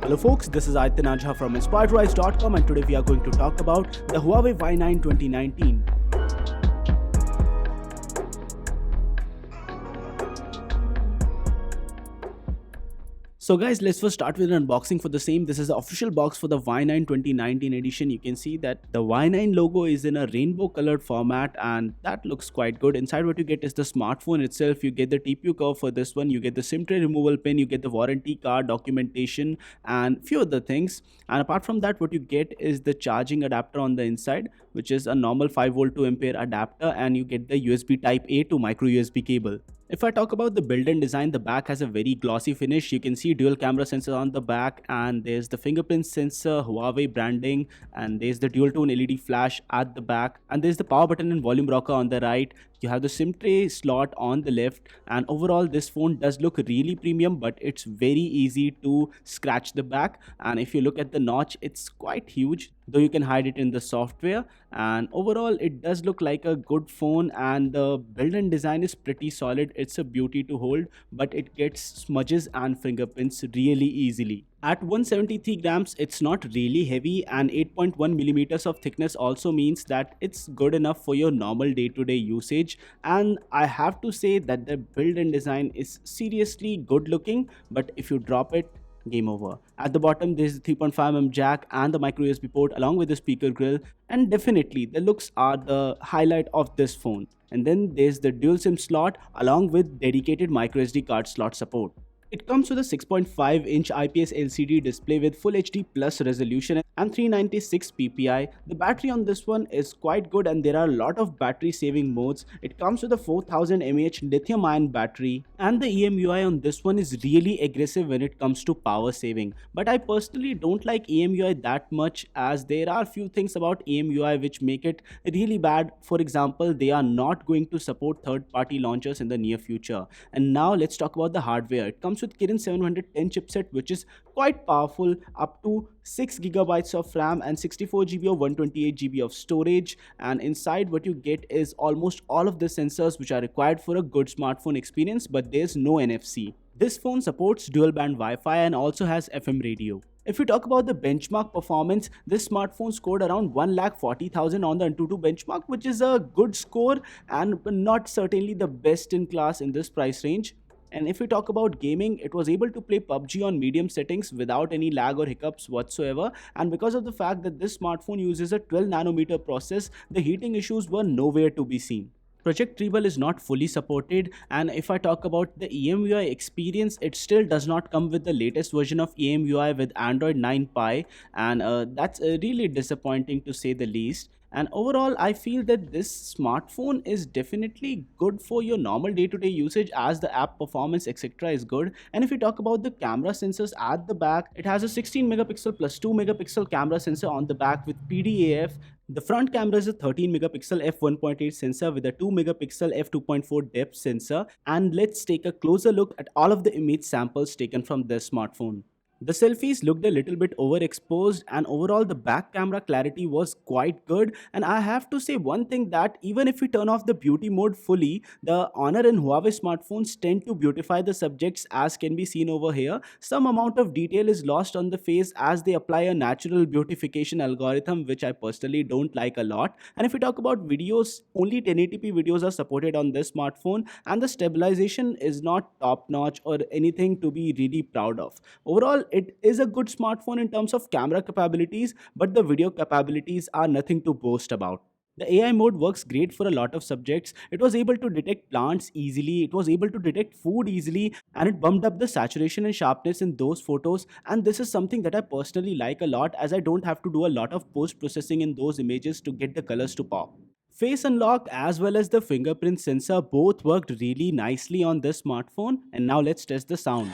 Hello folks, this is Aditya Najha from InspiredRise.com, and today we are going to talk about the Huawei Y9 2019. So guys, let's first start with an unboxing for the same. This is the official box for the Y9 2019 edition. You can see that the Y9 logo is in a rainbow colored format and that looks quite good. Inside what you get is the smartphone itself. You get the TPU cover for this one. You get the SIM tray removal pin. You get the warranty card, documentation and few other things. And apart from that, what you get is the charging adapter on the inside, which is a normal 5V 2A adapter, and you get the USB type A to micro USB cable. If I talk about the build and design, the back has a very glossy finish. You can see dual camera sensor on the back, and there's the fingerprint sensor, Huawei branding, and there's the dual tone LED flash at the back, and there's the power button and volume rocker on the right. You have the SIM tray slot on the left, and overall this phone does look really premium, but it's very easy to scratch the back. And if you look at the notch, it's quite huge, though you can hide it in the software. And overall it does look like a good phone, and the build and design is pretty solid. It's a beauty to hold, but it gets smudges and fingerprints really easily. At 173 grams, it's not really heavy, and 8.1 millimeters of thickness also means that it's good enough for your normal day-to-day usage. And I have to say that the build and design is seriously good looking, but if you drop it, game over. At the bottom there's the 3.5mm jack and the micro USB port along with the speaker grill, and definitely the looks are the highlight of this phone. And then there's the dual SIM slot along with dedicated micro SD card slot support. It comes with a 6.5-inch IPS LCD display with Full HD Plus resolution and 396 ppi. The battery on this one is quite good, and there are a lot of battery saving modes. It comes with a 4000 mAh lithium ion battery, and the EMUI on this one is really aggressive when it comes to power saving. But I personally don't like EMUI that much, as there are few things about EMUI which make it really bad. For example, they are not going to support third-party launchers in the near future. And now let's talk about the hardware. It comes with Kirin 710 chipset, which is quite powerful, up to 6GB of RAM and 64GB or 128GB of storage. And inside what you get is almost all of the sensors which are required for a good smartphone experience, but there's no NFC. This phone supports dual band Wi-Fi and also has FM radio. If we talk about the benchmark performance, this smartphone scored around 1,40,000 on the Antutu benchmark, which is a good score and not certainly the best in class in this price range. And if we talk about gaming, it was able to play PUBG on medium settings without any lag or hiccups whatsoever. And because of the fact that this smartphone uses a 12nm process, the heating issues were nowhere to be seen. Project Treble is not fully supported, and if I talk about the EMUI experience, it still does not come with the latest version of EMUI with Android 9 Pie, and that's really disappointing to say the least. And overall, I feel that this smartphone is definitely good for your normal day-to-day usage, as the app performance etc. is good. And if you talk about the camera sensors at the back, it has a 16 megapixel plus 2 megapixel camera sensor on the back with PDAF. The front camera is a 13 megapixel f1.8 sensor with a 2 megapixel f2.4 depth sensor. And let's take a closer look at all of the image samples taken from this smartphone. The selfies looked a little bit overexposed, and overall the back camera clarity was quite good. And I have to say one thing, that even if we turn off the beauty mode fully, the Honor and Huawei smartphones tend to beautify the subjects, as can be seen over here. Some amount of detail is lost on the face as they apply a natural beautification algorithm, which I personally don't like a lot. And if we talk about videos, only 1080p videos are supported on this smartphone, and the stabilization is not top notch or anything to be really proud of. Overall, it is a good smartphone in terms of camera capabilities, but the video capabilities are nothing to boast about. The AI mode works great for a lot of subjects. It was able to detect plants easily, it was able to detect food easily, and it bumped up the saturation and sharpness in those photos. And this is something that I personally like a lot, as I don't have to do a lot of post-processing in those images to get the colors to pop. Face unlock as well as the fingerprint sensor both worked really nicely on this smartphone. And now let's test the sound.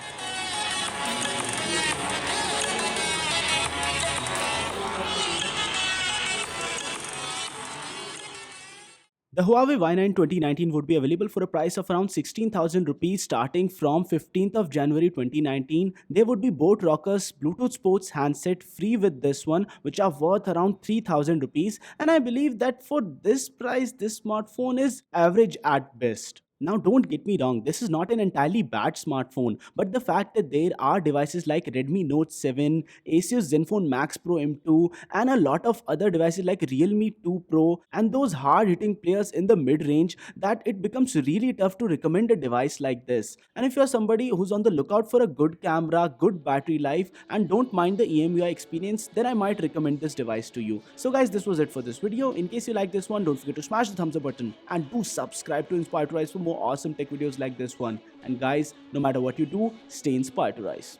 The Huawei Y9 2019 would be available for a price of around 16,000 rupees starting from 15th of January 2019. There would be Boat Rockers Bluetooth Sports handset free with this one, which are worth around 3,000 rupees. And I believe that for this price, this smartphone is average at best. Now, don't get me wrong, this is not an entirely bad smartphone, but the fact that there are devices like Redmi Note 7, Asus Zenfone Max Pro M2, and a lot of other devices like Realme 2 Pro, and those hard hitting players in the mid range, that it becomes really tough to recommend a device like this. And if you're somebody who's on the lookout for a good camera, good battery life, and don't mind the EMUI experience, then I might recommend this device to you. So guys, this was it for this video. In case you like this one, don't forget to smash the thumbs up button and do subscribe to Inspire to Rise for more awesome tech videos like this one. And guys, no matter what you do, stay inspired to rise.